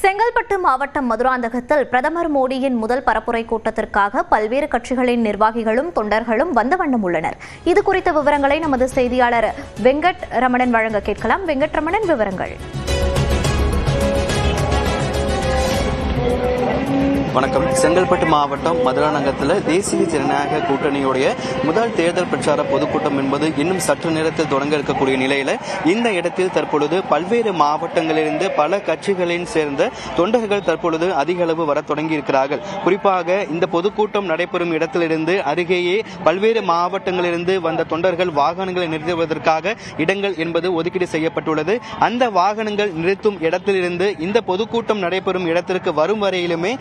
செங்கல்பட்டு மாவட்டம் மதுராந்தகத்தில் பிரதமர் மோடியின் முதல் பரப்புரை கூட்டத்திற்காக பல்வேறு கட்சிகளின் நிர்வாகிகளும் தொண்டர்களும் வந்த வண்ணம் உள்ளனர். இது குறித்த விவரங்களை நமது செய்தியாளர் வெங்கட் ரமணன் வழங்க கேட்கலாம். வெங்கட் ரமணன், விவரங்கள். வணக்கம். செங்கல்பட்டு மாவட்டம் மதுராந்தகத்தில் தேசிய ஜனநாயக கூட்டணியுடைய முதல் தேர்தல் பிரச்சார பொதுக்கூட்டம் என்பது இன்னும் சற்று நேரத்தில் தொடங்க இருக்கக்கூடிய நிலையில இந்த இடத்தில் தற்பொழுது பல்வேறு மாவட்டங்களிலிருந்து பல கட்சிகளின் சேர்ந்த தொண்டர்கள் தற்பொழுது அதிக அளவு வர தொடங்கி இருக்கிறார்கள். குறிப்பாக இந்த பொதுக்கூட்டம் நடைபெறும் இடத்திலிருந்து அருகேயே பல்வேறு மாவட்டங்களிலிருந்து வந்த தொண்டர்கள் வாகனங்களை நிறுத்துவதற்காக இடங்கள் என்பது ஒதுக்கீடு செய்யப்பட்டுள்ளது. அந்த வாகனங்கள் நிறுத்தும் இடத்திலிருந்து இந்த பொதுக்கூட்டம் நடைபெறும் இடத்திற்கு வரும் வரையிலுமே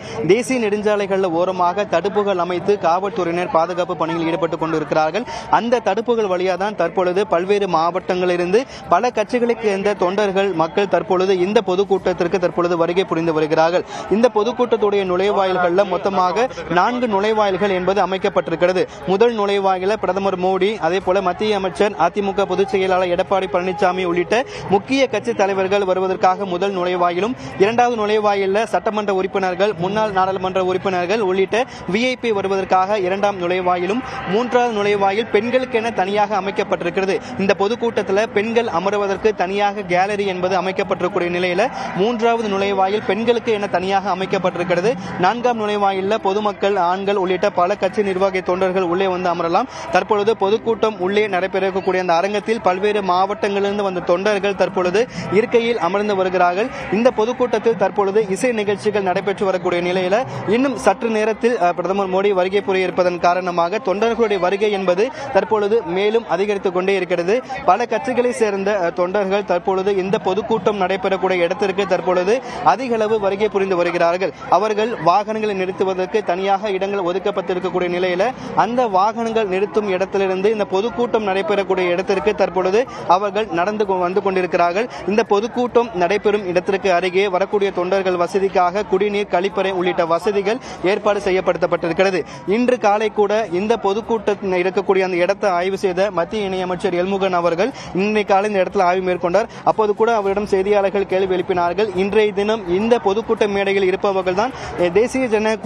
தேசிய நெடுஞ்சாலைகளில் ஓரமாக தடுப்புகள் அமைத்து காவல்துறையினர் பாதுகாப்பு பணியில் ஈடுபட்டுக் கொண்டிருக்கிறார்கள். அந்த தடுப்புகள் வழியாக தான் தற்பொழுது பல்வேறு மாவட்டங்களிலிருந்து பல கட்சிகளுக்கு சேர்ந்த தொண்டர்கள் மக்கள் தற்பொழுது இந்த பொதுக்கூட்டத்திற்கு தற்பொழுது வருகை புரிந்து வருகிறார்கள். இந்த பொதுக்கூட்டத்துடைய நுழைவாயில்களில் மொத்தமாக 4 நுழைவாயில்கள் என்பது அமைக்கப்பட்டிருக்கிறது. முதல் நுழைவாயில பிரதமர் மோடி, அதே போல மத்திய அமைச்சர், அதிமுக பொதுச் செயலாளர் எடப்பாடி பழனிசாமி உள்ளிட்ட முக்கிய கட்சி தலைவர்கள் வருவதற்காக முதல் நுழைவாயிலும், இரண்டாவது நுழைவாயில சட்டமன்ற உறுப்பினர்கள், முன்னாள் நாடாளுமன்ற உறுப்பினர்கள் உள்ளிட்ட விஐபி வருவதற்காக இரண்டாம் நுழைவாயிலும், மூன்றாவது நுழைவாயில் பெண்களுக்கென தனியாக அமைக்கப்பட்டிருக்கிறது. இந்த பொதுக்கூட்டத்தில் பெண்கள் அமர்வதற்கு தனியாக கேலரி என்பது அமைக்கப்பட்டிருக்கூடிய நிலையில மூன்றாவது நுழைவாயில் பெண்களுக்கு என தனியாக அமைக்கப்பட்டிருக்கிறது. 4ஆம் நுழைவாயில பொதுமக்கள், ஆண்கள் உள்ளிட்ட பல கட்சி நிர்வாக தொண்டர்கள் உள்ளே வந்து அமரலாம். தற்பொழுது பொதுக்கூட்டம் உள்ளே நடைபெறக்கூடிய அந்த அரங்கத்தில் பல்வேறு மாவட்டங்களிலிருந்து வந்த தொண்டர்கள் தற்பொழுது இருக்கையில் அமர்ந்து வருகிறார்கள். இந்த பொதுக்கூட்டத்தில் தற்பொழுது இசை நிகழ்ச்சிகள் நடைபெற்று வரக்கூடிய நிலையில இன்னும் சற்று நேரத்தில் பிரதமர் மோடி வருகை புரிய இருப்பதன் காரணமாக தொண்டர்களுடைய வருகை என்பது தற்பொழுது மேலும் அதிகரித்துக் கொண்டே இருக்கிறது. பல கட்சிகளை சேர்ந்த தொண்டர்கள் தற்பொழுது இந்த பொதுக்கூட்டம் நடைபெறக்கூடிய இடத்திற்கு தற்பொழுது அதிக அளவு வருகை புரிந்து வருகிறார்கள். அவர்கள் வாகனங்களை நிறுத்துவதற்கு தனியாக இடங்கள் ஒதுக்கப்பட்டிருக்கக்கூடிய நிலையில அந்த வாகனங்கள் நிறுத்தும் இடத்திலிருந்து இந்த பொதுக்கூட்டம் நடைபெறக்கூடிய இடத்திற்கு தற்பொழுது அவர்கள் நடந்து வந்து கொண்டிருக்கிறார்கள். இந்த பொதுக்கூட்டம் நடைபெறும் இடத்திற்கு அருகே வரக்கூடிய தொண்டர்கள் வசதிக்காக குடிநீர், கழிப்பறை உள்ளிட்ட வசதிகள் ஏற்பாடு செய்யப்பட்டிருக்கிறது. இன்று காலை கூட இந்த பொதுக்கூட்டத்தில் இருக்கக்கூடிய அந்த இடத்தை ஆய்வு செய்த மத்திய இணையமைச்சர் எல்முருகன் அவர்கள் இன்றைய காலை இந்த இடத்தில் ஆய்வு மேற்கொண்டார். அப்போது கூட அவரிடம் செய்தியாளர்கள் கேள்வி எழுப்பினார்கள். இன்றைய தினம் இந்த பொதுக்கூட்ட மேடையில் இருப்பவர்கள் தான் தேசிய ஜனநாயக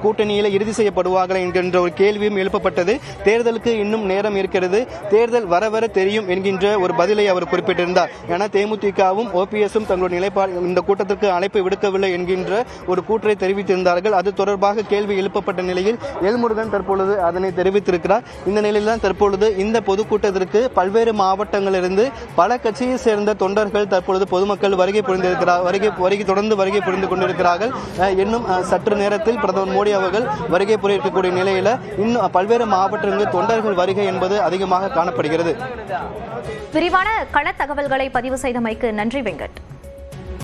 கூட்டணியில் இறுதி செய்யப்படுவார்கள் என்கின்ற ஒரு கேள்வியும் எழுப்பப்பட்டது. தேர்தலுக்கு இன்னும் நேரம் இருக்கிறது, தேர்தல் வர வர தெரியும் என்கின்ற ஒரு பதிலை அவர் குறிப்பிட்டிருந்தார். ஏன்னா தேமுதிகவும் ஓபிஎஸும் தங்களுடைய நிலைப்பாடு இந்த கூட்டத்திற்கு அழைப்பு விடுக்கவில்லை என்கின்ற ஒரு கூற்றை தெரிவித்திருந்தார்கள். அது தொடர்பாக கேள்வி எழுப்பப்பட்ட நிலையில் எல்முருகன் தற்பொழுது அதனை தெரிவித்திருக்கிறார். இந்த நிலையில் தான் தற்பொழுது இந்த பொதுக்கூட்டத்திற்கு பல்வேறு மாவட்டங்களிலிருந்து பல கட்சியை சேர்ந்த தொண்டர்கள் தற்பொழுது பொதுமக்கள் வருகை தொடர்ந்து வருகை புரிந்து கொண்டிருக்கிறார்கள். இன்னும் சற்று நேரத்தில் பிரதமர் மோடி அவர்கள் வருகை புரிய இருக்கக்கூடிய நிலையில இன்னும் பல்வேறு மாவட்டங்களில் தொண்டர்கள் வருகை என்பது அதிகமாக காணப்படுகிறது. விரிவான கள தகவல்களை பதிவு செய்தமைக்கு நன்றி வெங்கட்.